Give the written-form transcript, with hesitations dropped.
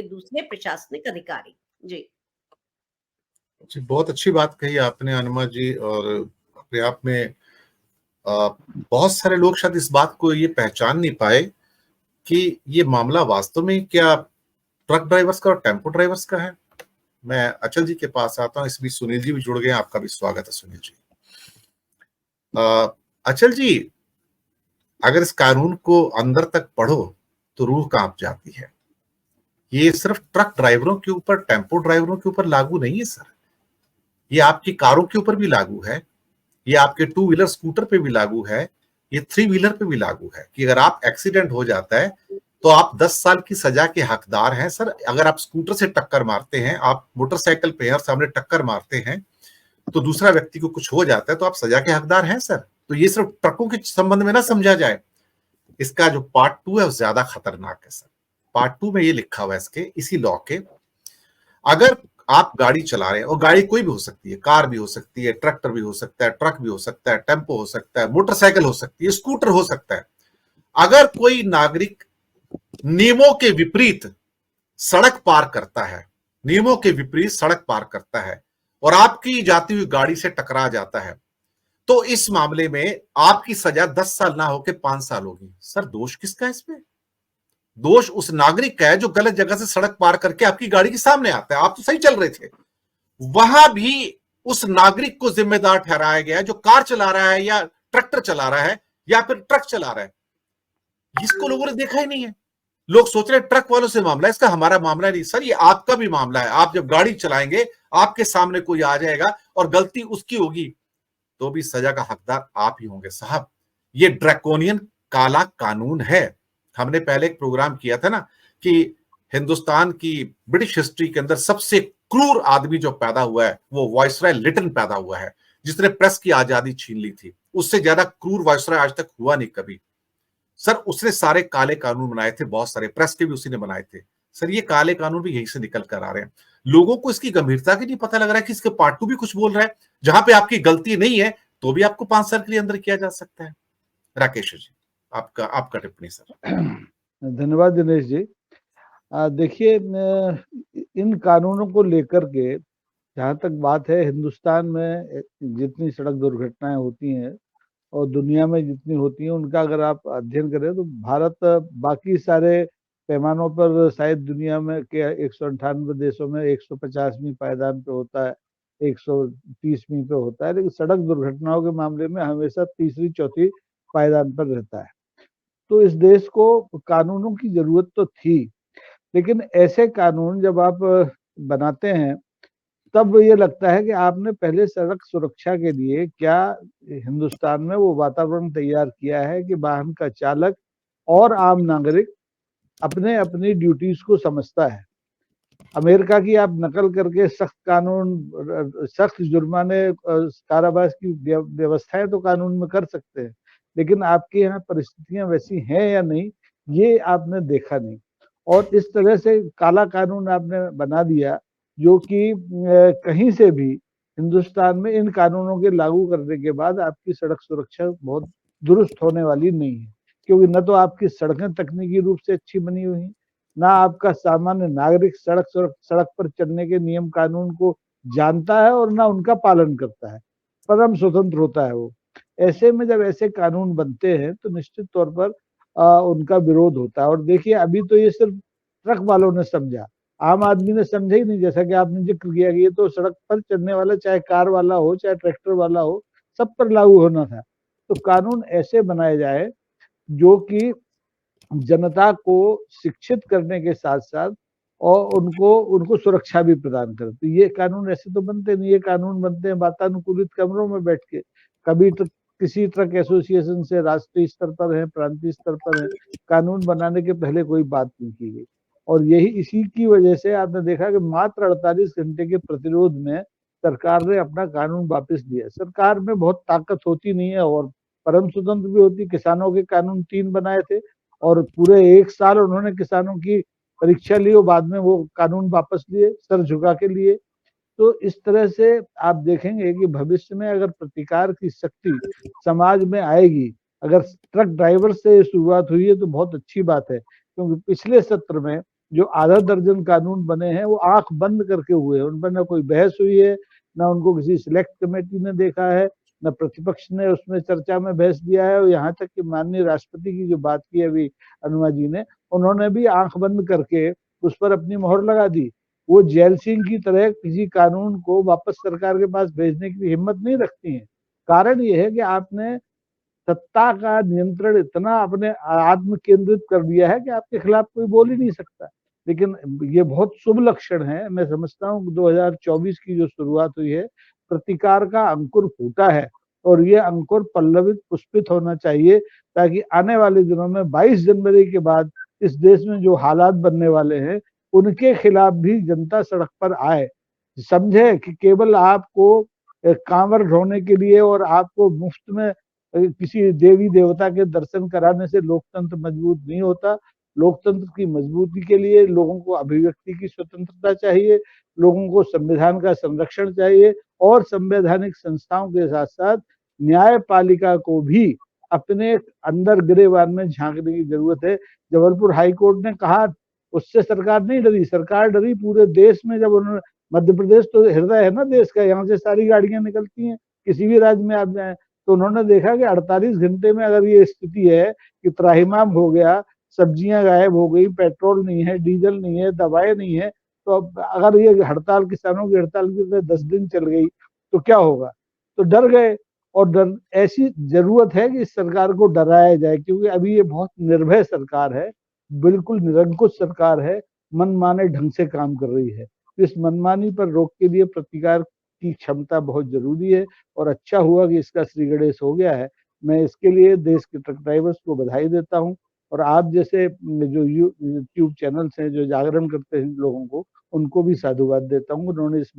दूसरे प्रशासनिक अधिकारी। जी। जी, बहुत अच्छी बात कही आपने अनुमा जी। और अपने आप में बहुत सारे लोग शायद इस बात को ये पहचान नहीं पाए कि ये मामला वास्तव में क्या ट्रक ड्राइवर्स का और टेम्पो ड्राइवर्स का है। मैं अचल जी के पास आता हूँ, इस बीच सुनील जी भी जुड़ गए हैं। आपका भी स्वागत है सुनील जी। अचल जी, अगर इस कानून को अंदर तक पढ़ो तो रूह कांप जाती है। ये सिर्फ ट्रक ड्राइवरों के ऊपर, टेम्पो ड्राइवरों के ऊपर लागू नहीं है सर, ये आपकी कारों के ऊपर भी लागू है, ये आपके टू व्हीलर स्कूटर पे भी लागू है, ये थ्री व्हीलर पे भी लागू है कि अगर आप एक्सीडेंट हो जाता है तो आप 10 साल की सजा के हकदार हैं सर। अगर आप स्कूटर से टक्कर मारते हैं, आप मोटरसाइकिल पे और सामने टक्कर मारते हैं तो दूसरा व्यक्ति को कुछ हो जाता है तो आप सजा के हकदार हैं सर। तो ये सिर्फ ट्रकों के संबंध में ना समझा जाए। इसका जो पार्ट 2 है वो ज्यादा खतरनाक है सर। पार्ट 2 में ये लिखा हुआ है इसके, इसी लॉ के, अगर आप गाड़ी चला रहे हैं, और गाड़ी कोई भी हो सकती है, कार भी हो सकती है, ट्रैक्टर भी हो सकता है, ट्रक भी हो सकता है, टेम्पो हो सकता है, मोटरसाइकिल हो सकती है, स्कूटर हो सकता है, अगर कोई नागरिक नियमों के विपरीत सड़क पार करता है, नियमों के विपरीत सड़क पार करता है और आपकी जाती हुई गाड़ी से टकरा जाता है, तो इस मामले में आपकी सजा 10 साल ना होकर 5 साल होगी। सर दोष किसका है इसमें? दोष उस नागरिक का है जो गलत जगह से सड़क पार करके आपकी गाड़ी के सामने आता है। आप तो सही चल रहे थे, वहां भी उस नागरिक को जिम्मेदार ठहराया गया है जो कार चला रहा है या ट्रैक्टर चला रहा है या फिर ट्रक चला रहा है। इसको लोगों ने देखा ही नहीं है। लोग सोच रहे ट्रक वालों से मामला है, इसका हमारा मामला नहीं। सर ये आपका भी मामला है। आप जब गाड़ी चलाएंगे, आपके सामने कोई आ जाएगा और गलती उसकी होगी तो भी सजा का हकदार आप ही होंगे साहब। ये ड्रैकोनियन काला कानून है। हमने पहले एक प्रोग्राम किया था ना कि हिंदुस्तान की ब्रिटिश हिस्ट्री के अंदर सबसे क्रूर आदमी जो पैदा हुआ है वो वायसराय लिटन पैदा हुआ है, जिसने प्रेस की आजादी छीन ली थी। उससे ज्यादा क्रूर वायसराय आज तक हुआ नहीं कभी। सर उसने सारे काले कानून बनाए थे, बहुत सारे प्रेस के भी उसी ने बनाए थे। सर ये काले कानून भी यहीं से निकल कर आ रहे हैं। लोगों को इसकी गंभीरता की नहीं पता लग रहा है कि इसके पार्ट 2 भी कुछ बोल रहा है, जहां पे आपकी गलती नहीं है तो भी आपको 5 साल के लिए अंदर किया जा सकता है। राकेश जी, आपका टिप्पणी सर। धन्यवाद दिनेश जी। देखिए, इन कानूनों को लेकर के जहाँ तक बात है, हिंदुस्तान में जितनी सड़क दुर्घटनाएं होती हैं और दुनिया में जितनी होती हैं, उनका अगर आप अध्ययन करें तो भारत बाकी सारे पैमानों पर शायद दुनिया में के 198 देशों में 150वीं पायदान पे होता है, 130वीं पे होता है, लेकिन सड़क दुर्घटनाओं के मामले में हमेशा तीसरी चौथी पायदान पर रहता है। तो इस देश को कानूनों की जरूरत तो थी, लेकिन ऐसे कानून जब आप बनाते हैं तब ये लगता है कि आपने पहले सड़क सुरक्षा के लिए क्या हिंदुस्तान में वो वातावरण तैयार किया है कि वाहन का चालक और आम नागरिक अपने अपनी ड्यूटीज को समझता है। अमेरिका की आप नकल करके सख्त कानून, सख्त जुर्माने, कारावास की व्यवस्थाएं तो कानून में कर सकते हैं, लेकिन आपके यहाँ परिस्थितियां वैसी हैं या नहीं, ये आपने देखा नहीं। और इस तरह से काला कानून आपने बना दिया जो कि कहीं से भी हिंदुस्तान में इन कानूनों के लागू करने के बाद आपकी सड़क सुरक्षा बहुत दुरुस्त होने वाली नहीं है, क्योंकि न तो आपकी सड़कें तकनीकी रूप से अच्छी बनी हुई, ना आपका सामान्य नागरिक सड़क पर चलने के नियम कानून को जानता है और ना उनका पालन करता है। परम स्वतंत्र होता है वो। ऐसे में जब ऐसे कानून बनते हैं तो निश्चित तौर पर उनका विरोध होता है। और देखिए, अभी तो ये सिर्फ ट्रक वालों ने समझा, आम आदमी ने समझा ही नहीं। जैसा कि आपने जिक्र किया कि ये तो सड़क पर चलने वाला, चाहे कार वाला हो चाहे ट्रैक्टर वाला हो, सब पर लागू होना था। तो कानून ऐसे बनाए जाए जो कि जनता को शिक्षित करने के साथ साथ और उनको सुरक्षा भी प्रदान करे। तो ये कानून ऐसे तो बनते नहीं, ये कानून बनते हैं वातानुकूलित कमरों में बैठ के। कभी तो किसी ट्रक एसोसिएशन से राष्ट्रीय स्तर पर है, प्रांतीय स्तर पर है, कानून बनाने के पहले कोई बात नहीं की गई। और यही इसी की वजह से आपने देखा कि मात्र 48 घंटे के प्रतिरोध में सरकार ने अपना कानून वापस लिया। सरकार में बहुत ताकत होती नहीं है और परम स्वतंत्र भी होती। किसानों के कानून 3 बनाए थे और पूरे 1 साल उन्होंने किसानों की परीक्षा ली और बाद में वो कानून वापस लिए, सर झुका के लिए। तो इस तरह से आप देखेंगे कि भविष्य में अगर प्रतिकार की शक्ति समाज में आएगी, अगर ट्रक ड्राइवर से शुरुआत हुई है तो बहुत अच्छी बात है, क्योंकि पिछले सत्र में जो आधा दर्जन कानून बने हैं वो आंख बंद करके हुए हैं, उन पर ना कोई बहस हुई है, ना उनको किसी सिलेक्ट कमेटी ने देखा है, न प्रतिपक्ष ने उसमें चर्चा में बहस दिया है। और यहाँ तक कि माननीय राष्ट्रपति की जो बात की अभी अनुमा जी ने, उन्होंने भी आंख बंद करके उस पर अपनी मोहर लगा दी। वो जैल सिंह की तरह किसी कानून को वापस सरकार के पास भेजने की हिम्मत नहीं रखती हैं। कारण ये है कि आपने सत्ता का नियंत्रण इतना अपने आत्म केंद्रित कर दिया है कि आपके खिलाफ कोई बोल ही नहीं सकता। लेकिन ये बहुत शुभ लक्षण है। मैं समझता हूँ 2024 की जो शुरुआत हुई है, प्रतिकार का अंकुर फूटा है और ये अंकुर पल्लवित पुष्पित होना चाहिए, ताकि आने वाले दिनों में 22 जनवरी के बाद इस देश में जो हालात बनने वाले हैं, उनके खिलाफ भी जनता सड़क पर आए। समझे कि केवल आपको कांवर ढोने के लिए और आपको मुफ्त में किसी देवी देवता के दर्शन कराने से लोकतंत्र मजबूत नहीं होता। लोकतंत्र की मजबूती के लिए लोगों को अभिव्यक्ति की स्वतंत्रता चाहिए, लोगों को संविधान का संरक्षण चाहिए और संवैधानिक संस्थाओं के साथ साथ न्यायपालिका को भी अपने अंदर गिरेबान में झांकने की जरूरत है। जबलपुर हाई कोर्ट ने कहा, उससे सरकार नहीं डरी, सरकार डरी पूरे देश में। जब उन्होंने, मध्य प्रदेश तो हृदय है ना देश का, यहाँ से सारी गाड़ियां निकलती हैं, किसी भी राज्य में आप जाए, तो उन्होंने देखा कि 48 घंटे में अगर ये स्थिति है कि त्राहिमाम हो गया, सब्जियां गायब हो गई, पेट्रोल नहीं है, डीजल नहीं है, दवाएं नहीं है, तो अब अगर ये हड़ताल, किसानों की हड़ताल की 10 दिन चल गई तो क्या होगा? तो डर गए। और डर, ऐसी जरूरत है कि इस सरकार को डराया जाए, क्योंकि अभी ये बहुत निर्भय सरकार है, बिल्कुल निरंकुश सरकार है, मनमाने ढंग से काम कर रही है। इस मनमानी पर रोक के लिए प्रतिकार की क्षमता बहुत जरूरी है और अच्छा हुआ कि इसका श्री गणेश हो गया है। मैं इसके लिए देश के ट्रक ड्राइवर्स को बधाई देता हूं और आप जैसे जो यूट्यूब चैनल्स हैं जो जागरण करते हैं लोगों को, उनको भी साधुवाद देता हूं। उन्होंने इस